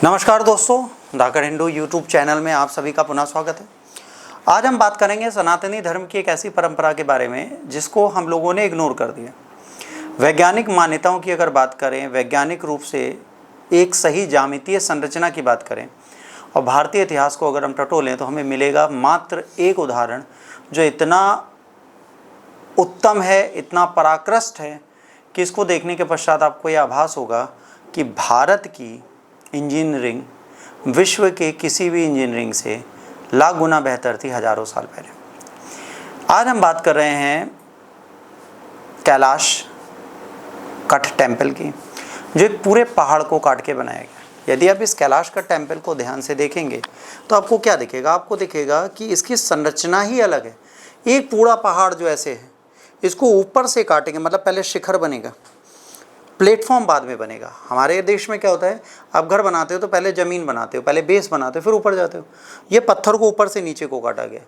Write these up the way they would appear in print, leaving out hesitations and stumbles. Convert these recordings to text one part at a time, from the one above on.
नमस्कार दोस्तों, धाकड़ Hindu YouTube channel में आप सभी का पुनः स्वागत है। आज हम बात करेंगे सनातनी धर्म की एक ऐसी परंपरा के बारे में जिसको हम लोगों ने इग्नोर कर दिया। वैज्ञानिक मान्यताओं की अगर बात करें, वैज्ञानिक रूप से एक सही ज्यामितीय संरचना की बात करें और भारतीय इतिहास को अगर हम टटोलें तो हमें मिलेगा मात्र एक उदाहरण जो इतना उत्तम है, इतना पराकृष्ट है कि इसको देखने के पश्चात आपको यह आभास होगा कि भारत की इंजीनियरिंग विश्व के किसी भी इंजीनियरिंग से लाख गुना बेहतर थी हजारों साल पहले। आज हम बात कर रहे हैं कैलाश कट टेम्पल की, जो एक पूरे पहाड़ को काट के बनाया गया। यदि आप इस कैलाश कट टेम्पल को ध्यान से देखेंगे तो आपको क्या दिखेगा? आपको दिखेगा कि इसकी संरचना ही अलग है। एक पूरा पहाड़ जो ऐसे है, इसको ऊपर से काटेंगे, मतलब पहले शिखर बनेगा, प्लेटफॉर्म बाद में बनेगा। हमारे देश में क्या होता है, आप घर बनाते हो तो पहले ज़मीन बनाते हो, पहले बेस बनाते हो, फिर ऊपर जाते हो। ये पत्थर को ऊपर से नीचे को काटा गया।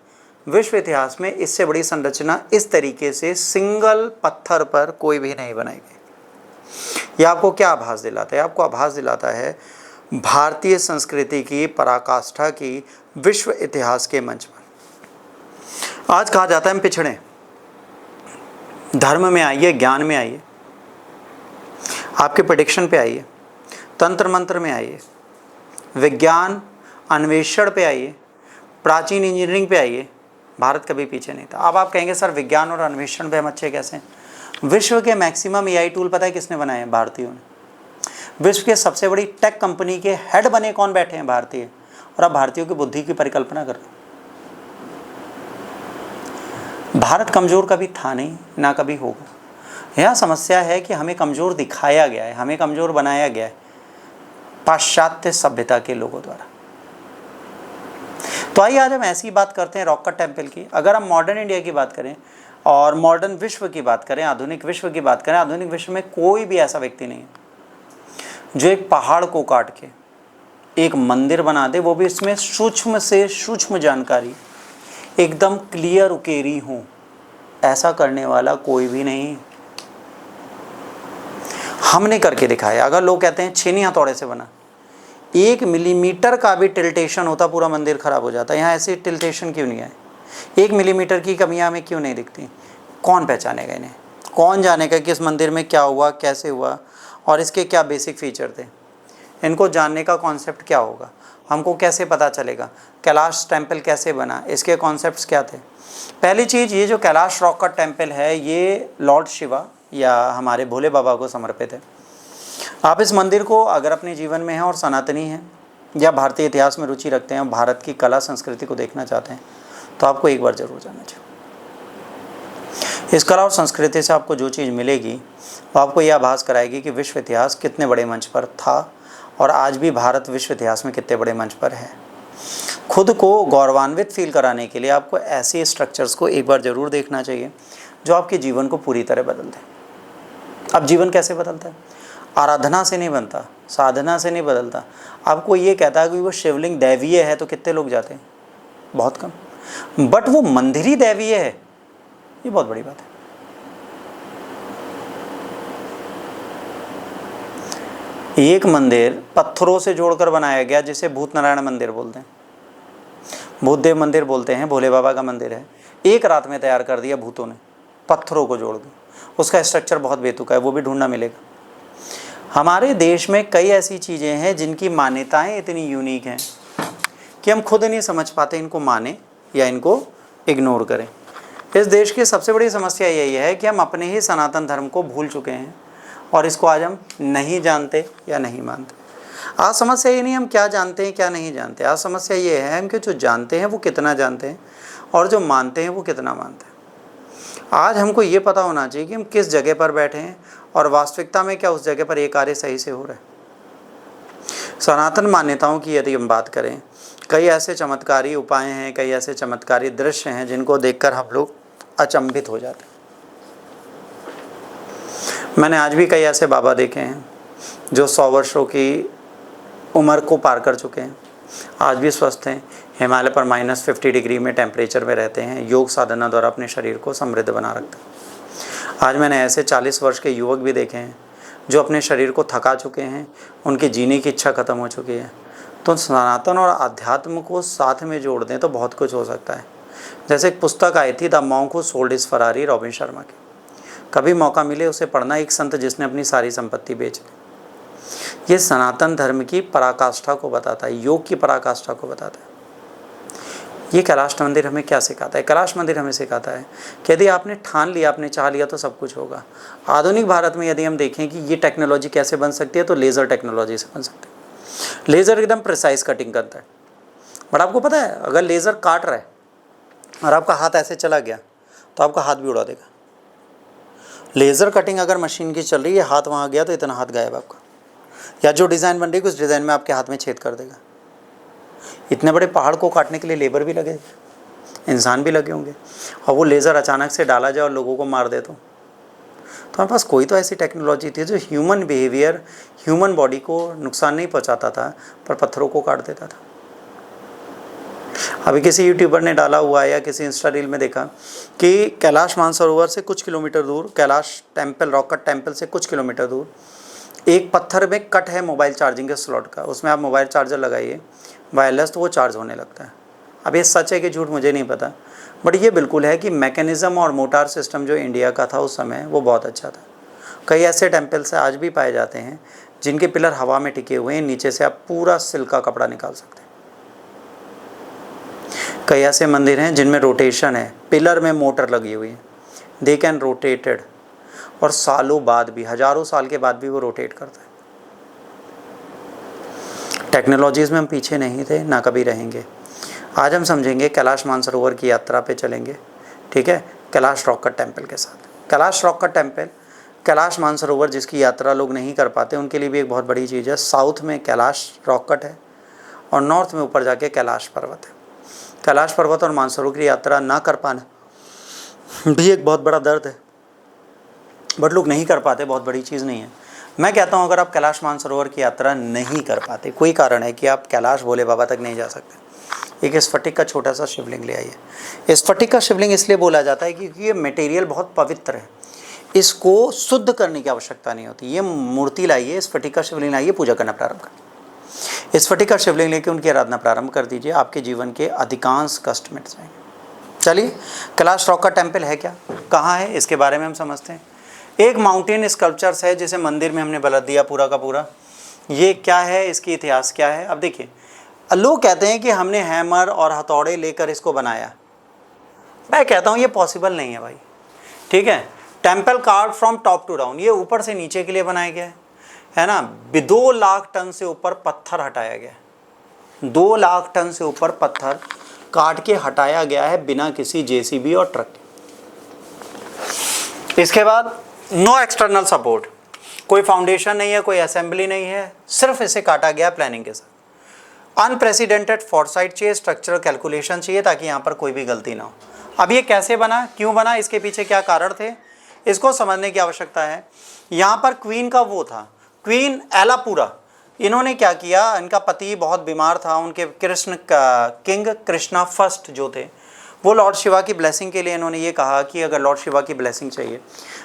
विश्व इतिहास में इससे बड़ी संरचना इस तरीके से सिंगल पत्थर पर कोई भी नहीं बनाई गई। यह आपको क्या आभास दिलाता है? आपको आभास दिलाता है भारतीय संस्कृति की पराकाष्ठा की विश्व इतिहास के मंच पर। आज कहा जाता है हम पिछड़े, धर्म में आइए, ज्ञान में आइए, आपके प्रेडिक्शन पे आइए, तंत्र मंत्र में आइए, विज्ञान अन्वेषण पे आइए, प्राचीन इंजीनियरिंग पे आइए, भारत कभी पीछे नहीं था। अब आप कहेंगे सर विज्ञान और अन्वेषण पे हम अच्छे कैसे हैं? विश्व के मैक्सिमम एआई टूल पता है किसने बनाए हैं? भारतीयों ने। विश्व के सबसे बड़ी टेक कंपनी के हेड बने कौन बैठे हैं? भारतीय। और अब भारतीयों की बुद्धि की परिकल्पना कर रहे हैं। भारत कमज़ोर कभी था नहीं, ना कभी होगा। यह समस्या है कि हमें कमज़ोर दिखाया गया है, हमें कमज़ोर बनाया गया है पाश्चात्य सभ्यता के लोगों द्वारा। तो आइए आज हम ऐसी बात करते हैं रॉक कट टेम्पल की। अगर हम मॉडर्न इंडिया की बात करें और मॉडर्न विश्व की बात करें, आधुनिक विश्व की बात करें, आधुनिक विश्व में कोई भी ऐसा व्यक्ति नहीं है जो एक पहाड़ को काट के एक मंदिर बना दे, वो भी इसमें सूक्ष्म से सूक्ष्म जानकारी एकदम क्लियर उकेरी हो। ऐसा करने वाला कोई भी नहीं। हमने करके दिखाया। अगर लोग कहते हैं छेनी हथौड़े से बना, 1 मिलीमीटर का भी टिल्टेशन होता पूरा मंदिर खराब हो जाता। यहाँ ऐसे टिल्टेशन क्यों नहीं आए? 1 मिलीमीटर की कमियां हमें क्यों नहीं दिखती? कौन पहचानेगा इन्हें? कौन जानेगा कि इस मंदिर में क्या हुआ, कैसे हुआ और इसके क्या बेसिक फीचर थे? इनको जानने का कॉन्सेप्ट क्या होगा? हमको कैसे पता चलेगा कैलाश टेम्पल कैसे बना, इसके कॉन्सेप्ट्स क्या थे? पहली चीज़, ये जो कैलाश रॉक कट टेम्पल है ये लॉर्ड शिवा या हमारे भोले बाबा को समर्पित है। आप इस मंदिर को अगर अपने जीवन में हैं और सनातनी हैं या भारतीय इतिहास में रुचि रखते हैं, भारत की कला संस्कृति को देखना चाहते हैं, तो आपको एक बार जरूर जाना चाहिए। इस कला और संस्कृति से आपको जो चीज़ मिलेगी वो आपको यह आभास कराएगी कि विश्व इतिहास कितने बड़े मंच पर था और आज भी भारत विश्व इतिहास में कितने बड़े मंच पर है। खुद को गौरवान्वित फील कराने के लिए आपको ऐसे स्ट्रक्चर्स को एक बार ज़रूर देखना चाहिए जो आपके जीवन को पूरी तरह बदल दें। अब जीवन कैसे बदलता है? आराधना से नहीं बनता, साधना से नहीं बदलता। आपको ये कहता है कि वो शिवलिंग दैवीय है तो कितने लोग जाते हैं? बहुत कम। बट वो मंदिर ही दैवीय है, ये बहुत बड़ी बात है। एक मंदिर पत्थरों से जोड़कर बनाया गया जिसे भूत नारायण मंदिर बोलते हैं, भूतदेव मंदिर बोलते हैं, भोले बाबा का मंदिर है। एक रात में तैयार कर दिया भूतों ने, पत्थरों को जोड़ दिया। उसका स्ट्रक्चर बहुत बेतुका है, वो भी ढूंढना मिलेगा। हमारे देश में कई ऐसी चीज़ें हैं जिनकी मान्यताएं इतनी यूनिक हैं कि हम खुद नहीं समझ पाते इनको माने या इनको इग्नोर करें। इस देश की सबसे बड़ी समस्या यही है कि हम अपने ही सनातन धर्म को भूल चुके हैं और इसको आज हम नहीं जानते या नहीं मानते। आज समस्या ये नहीं हम क्या जानते हैं क्या नहीं जानते, आज समस्या ये है हम कि जो जानते हैं वो कितना जानते हैं और जो मानते हैं वो कितना मानते हैं। आज हमको ये पता होना चाहिए कि हम किस जगह पर बैठे हैं और वास्तविकता में क्या उस जगह पर एक कार्य सही से हो रहा है। सनातन मान्यताओं की यदि हम बात करें, कई ऐसे चमत्कारी उपाय हैं, कई ऐसे चमत्कारी दृश्य हैं जिनको देखकर हम लोग अचंभित हो जाते हैं। मैंने आज भी कई ऐसे बाबा देखे हैं जो 100 वर्षों की उम्र को पार कर चुके हैं, आज भी स्वस्थ हैं, हिमालय पर -50 डिग्री में टेम्परेचर में रहते हैं, योग साधना द्वारा अपने शरीर को समृद्ध बना रखते हैं। आज मैंने ऐसे 40 वर्ष के युवक भी देखे हैं जो अपने शरीर को थका चुके हैं, उनके जीने की इच्छा ख़त्म हो चुकी है, तो सनातन और अध्यात्म को साथ में जोड़ दें तो बहुत कुछ हो सकता है। जैसे एक पुस्तक आई थी the monk who sold his Ferrari, robin Sharma की। कभी मौका मिले उसे पढ़ना, एक संत जिसने अपनी सारी संपत्ति बेच दी। ये सनातन धर्म की पराकाष्ठा को बताता है, योग की पराकाष्ठा को बताता है। ये कैलाश मंदिर हमें क्या सिखाता है? कैलाश मंदिर हमें सिखाता है कि यदि आपने ठान लिया, आपने चाह लिया तो सब कुछ होगा। आधुनिक भारत में यदि हम देखें कि ये टेक्नोलॉजी कैसे बन सकती है, तो लेज़र टेक्नोलॉजी से बन सकती है। लेज़र एकदम प्रिसाइज कटिंग करता है। बट आपको पता है, अगर लेज़र काट रहा है और आपका हाथ ऐसे चला गया तो आपका हाथ भी उड़ा देगा। लेज़र कटिंग अगर मशीन की चल रही है, हाथ वहाँ गया तो इतना हाथ गायब आपका, या जो डिज़ाइन बन रही है उस डिज़ाइन में आपके हाथ में छेद कर देगा। इतने बड़े पहाड़ को काटने के लिए लेबर भी लगे, इंसान भी लगे होंगे, और वो लेज़र अचानक से डाला जाए और लोगों को मार दे तो हमारे पास कोई तो ऐसी टेक्नोलॉजी थी जो ह्यूमन बिहेवियर, ह्यूमन बॉडी को नुकसान नहीं पहुंचाता था पर पत्थरों को काट देता था। अभी किसी यूट्यूबर ने डाला हुआ है या किसी इंस्टा रील में देखा कि कैलाश मानसरोवर से कुछ किलोमीटर दूर, Kailash temple, rock cut temple से कुछ किलोमीटर दूर एक पत्थर में कट है मोबाइल चार्जिंग के स्लॉट का। उसमें आप मोबाइल चार्जर लगाइए वायरलेस तो वो चार्ज होने लगता है। अब ये सच है कि झूठ मुझे नहीं पता, बट ये बिल्कुल है कि मैकेनिज़्म और मोटार सिस्टम जो इंडिया का था उस समय वो बहुत अच्छा था। कई ऐसे टेम्पल्स आज भी पाए जाते हैं जिनके पिलर हवा में टिके हुए हैं, नीचे से आप पूरा सिल्क का कपड़ा निकाल सकते हैं। कई ऐसे मंदिर हैं जिनमें रोटेशन है, पिलर में मोटर लगी हुई है, दे कैन रोटेटेड, और सालों बाद भी, हजारों साल के बाद भी वो रोटेट करता है। टेक्नोलॉजीज़ में हम पीछे नहीं थे, ना कभी रहेंगे। आज हम समझेंगे, कैलाश मानसरोवर की यात्रा पे चलेंगे, ठीक है, कैलाश रॉक कट टेम्पल के साथ। Kailash rock cut temple, Kailash Mansarovar जिसकी यात्रा लोग नहीं कर पाते उनके लिए भी एक बहुत बड़ी चीज़ है। साउथ में कैलाश रॉक कट है और नॉर्थ में ऊपर जाके कैलाश पर्वत है। कैलाश पर्वत और मानसरोवर की यात्रा ना कर पाना भी एक बहुत बड़ा दर्द है, बट लोग नहीं कर पाते, बहुत बड़ी चीज़ नहीं है। मैं कहता हूँ अगर आप कैलाश मानसरोवर की यात्रा नहीं कर पाते, कोई कारण है कि आप कैलाश भोले बाबा तक नहीं जा सकते, एक स्फटिक का छोटा सा शिवलिंग ले आइए। स्फटिक का शिवलिंग इसलिए बोला जाता है क्योंकि ये मटेरियल बहुत पवित्र है, इसको शुद्ध करने की आवश्यकता नहीं होती। ये मूर्ति लाइए, स्फटिक का शिवलिंग लाइए, पूजा करना प्रारंभ करिए। स्फटिक का शिवलिंग लेके उनकी आराधना प्रारंभ कर दीजिए, आपके जीवन के अधिकांश कष्ट मिट जाएंगे। चलिए, कैलाश रॉक का टेम्पल है क्या, कहाँ है, इसके बारे में हम समझते हैं। एक माउंटेन स्कल्पचर्स है जिसे मंदिर में हमने बलद दिया पूरा का पूरा। ये क्या है, इसकी इतिहास क्या है? अब देखिए, लोग कहते हैं कि हमने हैमर और हथौड़े लेकर इसको बनाया। मैं कहता हूँ ये पॉसिबल नहीं है भाई, ठीक है। Temple carve from top to down, ये ऊपर से नीचे के लिए बनाया गया है ना। 2 लाख टन से ऊपर पत्थर हटाया गया, 2 लाख टन से ऊपर पत्थर काट के हटाया गया है बिना किसी जेसीबी और ट्रक के। इसके बाद नो एक्सटर्नल सपोर्ट, कोई फाउंडेशन नहीं है, कोई असेंबली नहीं है, सिर्फ इसे काटा गया प्लानिंग के साथ। अनप्रेसिडेंटेड फोरसाइट चाहिए, स्ट्रक्चरल कैलकुलेशन चाहिए ताकि यहाँ पर कोई भी गलती ना हो। अब ये कैसे बना, क्यों बना, इसके पीछे क्या कारण थे, इसको समझने की आवश्यकता है। यहाँ पर क्वीन का वो था, क्वीन एलापुरा, इन्होंने क्या किया, इनका पति बहुत बीमार था, उनके किंग कृष्णा फर्स्ट जो थे वो लॉर्ड शिवा की ब्लेसिंग के लिए इन्होंने ये कहा कि अगर लॉर्ड शिवा की ब्लेसिंग चाहिए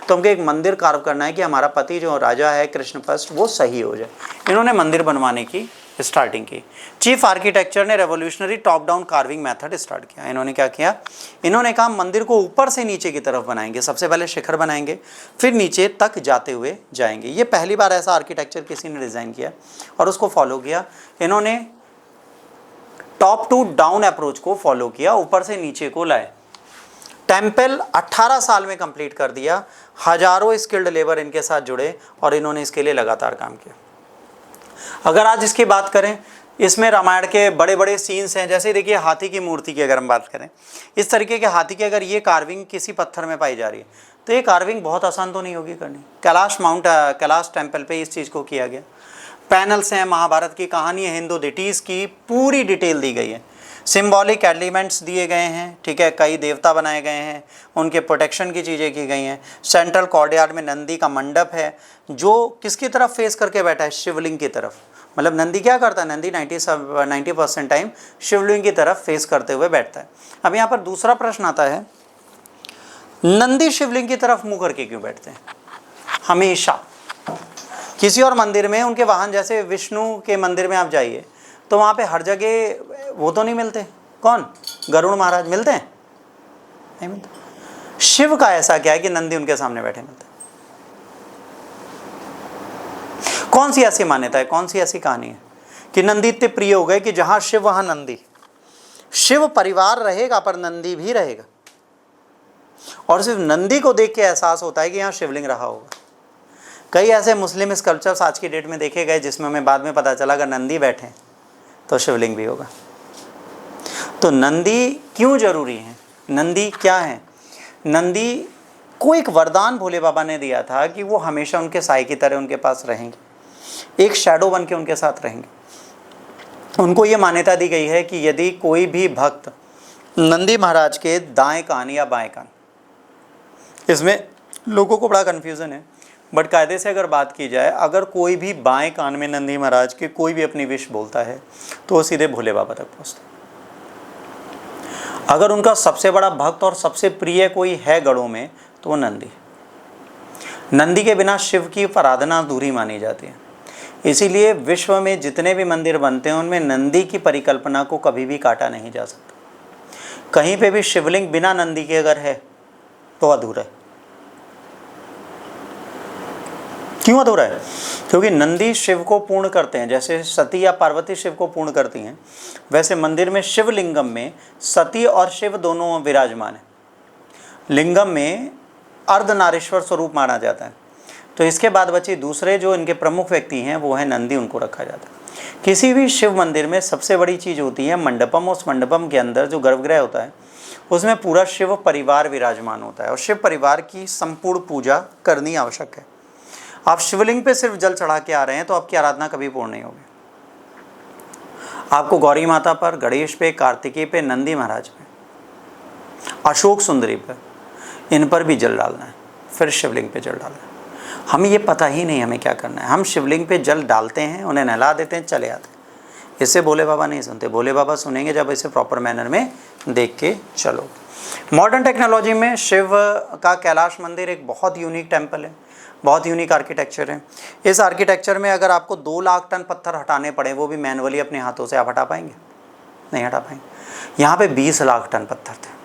तो हमको एक मंदिर कार्व करना है कि हमारा पति जो राजा है कृष्ण फर्स्ट वो सही हो जाए। इन्होंने मंदिर बनवाने की स्टार्टिंग की। चीफ आर्किटेक्चर ने revolutionary top down carving method start किया। इन्होंने क्या किया, इन्होंने कहा मंदिर को ऊपर से नीचे की तरफ बनाएंगे, सबसे पहले शिखर बनाएंगे, फिर नीचे तक जाते हुए जाएंगे। ये पहली बार ऐसा आर्किटेक्चर किसी ने डिज़ाइन किया और उसको फॉलो किया। इन्होंने टॉप टू डाउन अप्रोच को फॉलो किया, ऊपर से नीचे को लाए। टेम्पल 18 साल में कंप्लीट कर दिया, हजारों स्किल्ड लेबर इनके साथ जुड़े और इन्होंने इसके लिए लगातार काम किया। अगर आज इसकी बात करें, इसमें रामायण के बड़े बड़े सीन्स हैं। जैसे देखिए हाथी की मूर्ति की अगर हम बात करें, इस तरीके के हाथी की अगर ये कार्विंग किसी पत्थर में पाई जा रही है तो ये कार्विंग बहुत आसान तो नहीं होगी करनी। कैलाश टेम्पल पे इस चीज़ को किया गया। पैनल्स हैं, महाभारत की कहानी है, हिंदू डिटीज़ की पूरी डिटेल दी गई है, सिंबॉलिक एलिमेंट्स दिए गए हैं, ठीक है। कई देवता बनाए गए हैं, उनके प्रोटेक्शन की चीज़ें की गई हैं। सेंट्रल कॉर्डयार्ड में नंदी का मंडप है जो किसकी तरफ फेस करके बैठा है, शिवलिंग की तरफ। मतलब नंदी क्या करता है, नंदी 90% टाइम शिवलिंग की तरफ फेस करते हुए बैठता है। अब यहाँ पर दूसरा प्रश्न आता है, नंदी शिवलिंग की तरफ मुँह करके क्यों बैठते हैं हमेशा? किसी और मंदिर में उनके वाहन, जैसे विष्णु के मंदिर में आप जाइए तो वहाँ पे हर जगह वो तो नहीं मिलते। कौन? गरुड़ महाराज मिलते हैं? नहीं मिलते। शिव का ऐसा क्या है कि नंदी उनके सामने बैठे मिलते हैं? कौन सी ऐसी मान्यता है, कौन सी ऐसी कहानी है कि नंदी इतने प्रिय हो गए कि जहां शिव वहां नंदी? शिव परिवार रहेगा पर नंदी भी रहेगा, और सिर्फ नंदी को देख के एहसास होता है कि यहाँ शिवलिंग रहा होगा। कई ऐसे मुस्लिम स्कल्पचर्स आज की डेट में देखे गए जिसमें हमें बाद में पता चला अगर नंदी बैठे तो शिवलिंग भी होगा। तो नंदी क्यों जरूरी है? नंदी क्या है? नंदी को एक वरदान भोले बाबा ने दिया था कि वो हमेशा उनके साई की तरह उनके पास रहेंगे, एक शैडो बन के उनके साथ रहेंगे। उनको ये मान्यता दी गई है कि यदि कोई भी भक्त नंदी महाराज के दाएं कान या बाएं कान, इसमें लोगों को बड़ा कन्फ्यूज़न है, बट कायदे से अगर बात की जाए, अगर कोई भी बाएं कान में नंदी महाराज के कोई भी अपनी विश बोलता है तो वो सीधे भोले बाबा तक पहुँचता है। अगर उनका सबसे बड़ा भक्त और सबसे प्रिय कोई है गढ़ों में तो वो नंदी। नंदी के बिना शिव की आराधना अधूरी मानी जाती है। इसीलिए विश्व में जितने भी मंदिर बनते हैं उनमें नंदी की परिकल्पना को कभी भी काटा नहीं जा सकता। कहीं पे भी शिवलिंग बिना नंदी के अगर है तो अधूरा है। क्यों अधूरा है? क्योंकि नंदी शिव को पूर्ण करते हैं। जैसे सती या पार्वती शिव को पूर्ण करती हैं, वैसे मंदिर में शिवलिंगम में सती और शिव दोनों विराजमान हैं। लिंगम में अर्धनारीश्वर स्वरूप माना जाता है। तो इसके बाद बचे दूसरे जो इनके प्रमुख व्यक्ति हैं वो है नंदी, उनको रखा जाता है। किसी भी शिव मंदिर में सबसे बड़ी चीज़ होती है मंडपम। उस मंडपम के अंदर जो गर्भगृह होता है उसमें पूरा शिव परिवार विराजमान होता है, और शिव परिवार की संपूर्ण पूजा करनी आवश्यक है। आप शिवलिंग पे सिर्फ जल चढ़ा के आ रहे हैं तो आपकी आराधना कभी पूर्ण नहीं होगी। आपको गौरी माता पर, गणेश पे, कार्तिकेय पे, नंदी महाराज पे, अशोक सुंदरी पे, इन पर भी जल डालना है, फिर शिवलिंग पे जल डालना है। हमें ये पता ही नहीं हमें क्या करना है। हम शिवलिंग पे जल डालते हैं, उन्हें नहला देते हैं, चले आते हैं। इससे भोले बाबा नहीं सुनते। भोले बाबा सुनेंगे जब इसे प्रॉपर मैनर में देख के चलो। मॉडर्न टेक्नोलॉजी में शिव का कैलाश मंदिर एक बहुत यूनिक टेम्पल है, बहुत यूनिक आर्किटेक्चर है। इस आर्किटेक्चर में अगर आपको 2 लाख टन पत्थर हटाने पड़े, वो भी मैनुअली अपने हाथों से, आप हटा पाएंगे? नहीं हटा पाएंगे। यहाँ पे 20 लाख टन पत्थर थे।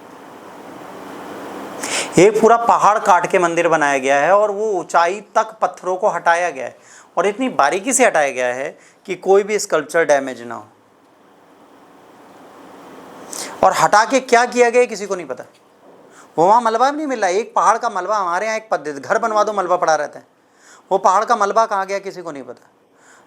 एक पूरा पहाड़ काट के मंदिर बनाया गया है और वो ऊंचाई तक पत्थरों को हटाया गया है, और इतनी बारीकी से हटाया गया है कि कोई भी स्कल्पचर डैमेज ना हो। और हटा के क्या किया गया किसी को नहीं पता। वो वहाँ मलबा भी नहीं मिल रहा है। एक पहाड़ का मलबा, हमारे यहाँ एक पद्धति, घर बनवा दो मलबा पड़ा रहता है, वो पहाड़ का मलबा कहाँ गया किसी को नहीं पता।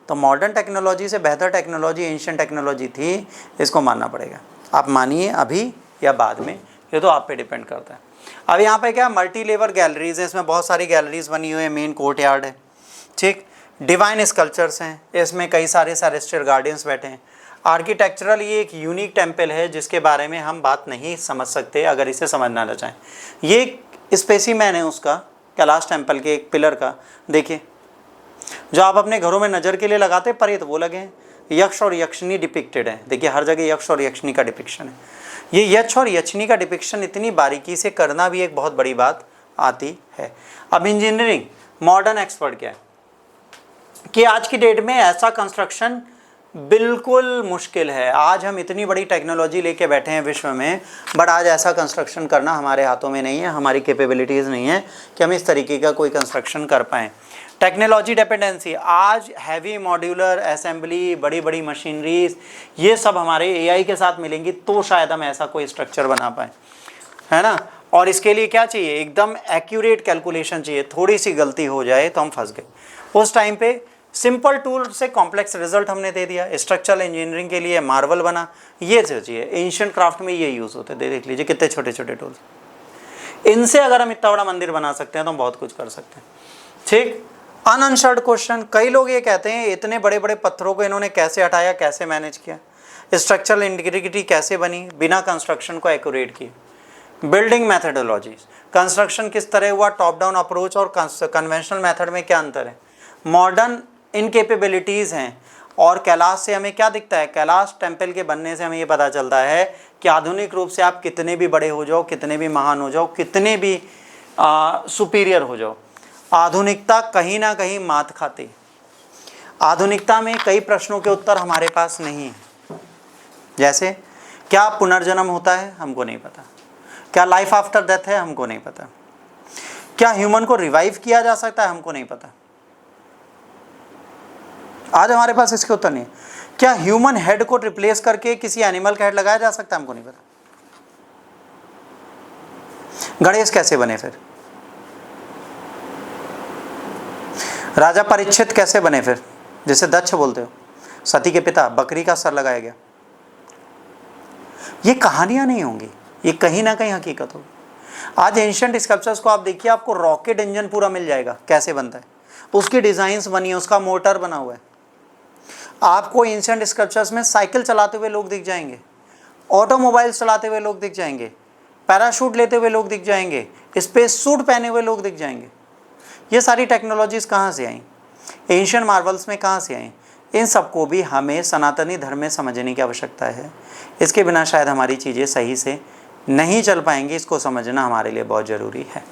तो मॉडर्न टेक्नोलॉजी से बेहतर टेक्नोलॉजी एंशिएंट टेक्नोलॉजी थी, इसको मानना पड़ेगा। आप मानिए अभी या बाद में, ये तो आप पे डिपेंड करता है। अब यहाँ पे क्या मल्टी लेवल गैलरीज हैं, इसमें बहुत सारी गैलरीज बनी हुई है, मेन कोर्ट यार्ड है, ठीक। डिवाइन स्कल्पचर्स हैं, इसमें कई सारे सेलेस्टियल गार्डियंस बैठे हैं। आर्किटेक्चरल ये एक यूनिक टेम्पल है जिसके बारे में हम बात नहीं समझ सकते अगर इसे समझना ना चाहें। ये स्पेसिमेन है उसका, कैलाश टेम्पल के एक पिलर का। देखिए, जो आप अपने घरों में नज़र के लिए लगाते प्रेत वो लगे हैं। यक्ष और यक्षिणी डिपिक्टेड है। देखिए हर जगह यक्ष और यक्षिणी का डिपिक्शन है। ये यक्ष और यक्षिणी का डिपिक्शन इतनी बारीकी से करना भी एक बहुत बड़ी बात आती है। अब इंजीनियरिंग मॉडर्न एक्सपर्ट क्या है कि आज की डेट में ऐसा कंस्ट्रक्शन बिल्कुल मुश्किल है। आज हम इतनी बड़ी टेक्नोलॉजी लेके बैठे हैं विश्व में, बट आज ऐसा कंस्ट्रक्शन करना हमारे हाथों में नहीं है, हमारी कैपेबिलिटीज़ नहीं है कि हम इस तरीके का कोई कंस्ट्रक्शन कर पाएँ। टेक्नोलॉजी डिपेंडेंसी, आज हैवी मॉड्यूलर असेंबली, बड़ी बड़ी मशीनरीज, ये सब हमारे एआई के साथ मिलेंगी तो शायद हम ऐसा कोई स्ट्रक्चर बना पाएँ, है ना। और इसके लिए क्या चाहिए? एकदम एक्यूरेट कैलकुलेशन चाहिए। थोड़ी सी गलती हो जाए तो हम फंस गए। उस टाइम पे सिंपल टूल से कॉम्प्लेक्स रिजल्ट हमने दे दिया। स्ट्रक्चरल इंजीनियरिंग के लिए मार्वल बना, ये चाहिए। एंशिएंट क्राफ्ट में ये यूज़ होते हैं। देख लीजिए कितने छोटे छोटे टूल्स, इनसे अगर हम इतना बड़ा मंदिर बना सकते हैं तो हम बहुत कुछ कर सकते हैं, ठीक। अनआंसर्ड क्वेश्चन, कई लोग ये कहते हैं इतने बड़े बड़े पत्थरों को इन्होंने कैसे हटाया, कैसे मैनेज किया, स्ट्रक्चरल इंटीग्रिटी कैसे बनी बिना कंस्ट्रक्शन को एक्यूरेट किए। बिल्डिंग मैथडोलॉजीज, कंस्ट्रक्शन किस तरह हुआ, टॉप डाउन अप्रोच और कन्वेंशनल मेथड में क्या अंतर है। मॉडर्न इनकेपेबिलिटीज़ हैं। और कैलाश से हमें क्या दिखता है? कैलाश टेम्पल के बनने से हमें ये पता चलता है कि आधुनिक रूप से आप कितने भी बड़े हो जाओ, कितने भी महान हो जाओ, कितने भी सुपीरियर हो जाओ, आधुनिकता कहीं ना कहीं मात खाती। आधुनिकता में कई प्रश्नों के उत्तर हमारे पास नहीं है। जैसे क्या पुनर्जन्म होता है, हमको नहीं पता। क्या लाइफ आफ्टर डेथ है, हमको नहीं पता। क्या ह्यूमन को रिवाइव किया जा सकता है, हमको नहीं पता। आज हमारे पास इसके उत्तर नहीं है। क्या ह्यूमन हेड को रिप्लेस करके किसी एनिमल का हेड लगाया जा सकता है, हमको नहीं पता। गणेश कैसे बने फिर? राजा परीक्षित कैसे बने फिर, जिसे दक्ष बोलते हो, सती के पिता, बकरी का सर लगाया गया। ये कहानियां नहीं होंगी, ये कहीं ना कहीं हकीकत होगी। आज एंशिएंट स्कल्पचर्स को आप देखिए, आपको रॉकेट इंजन पूरा मिल जाएगा कैसे बनता है, उसकी डिजाइन्स बनी है, उसका मोटर बना हुआ है। आपको एंशिएंट स्कल्पचर्स में साइकिल चलाते हुए लोग दिख जाएंगे, ऑटोमोबाइल चलाते हुए लोग दिख जाएंगे, पैराशूट लेते हुए लोग दिख जाएंगे, स्पेस सूट पहने हुए लोग दिख जाएंगे। ये सारी टेक्नोलॉजीज कहाँ से आई? एंशिएंट मार्वल्स में कहाँ से आई? इन सबको भी हमें सनातनी धर्म में समझने की आवश्यकता है। इसके बिना शायद हमारी चीज़ें सही से नहीं चल पाएंगी। इसको समझना हमारे लिए बहुत ज़रूरी है।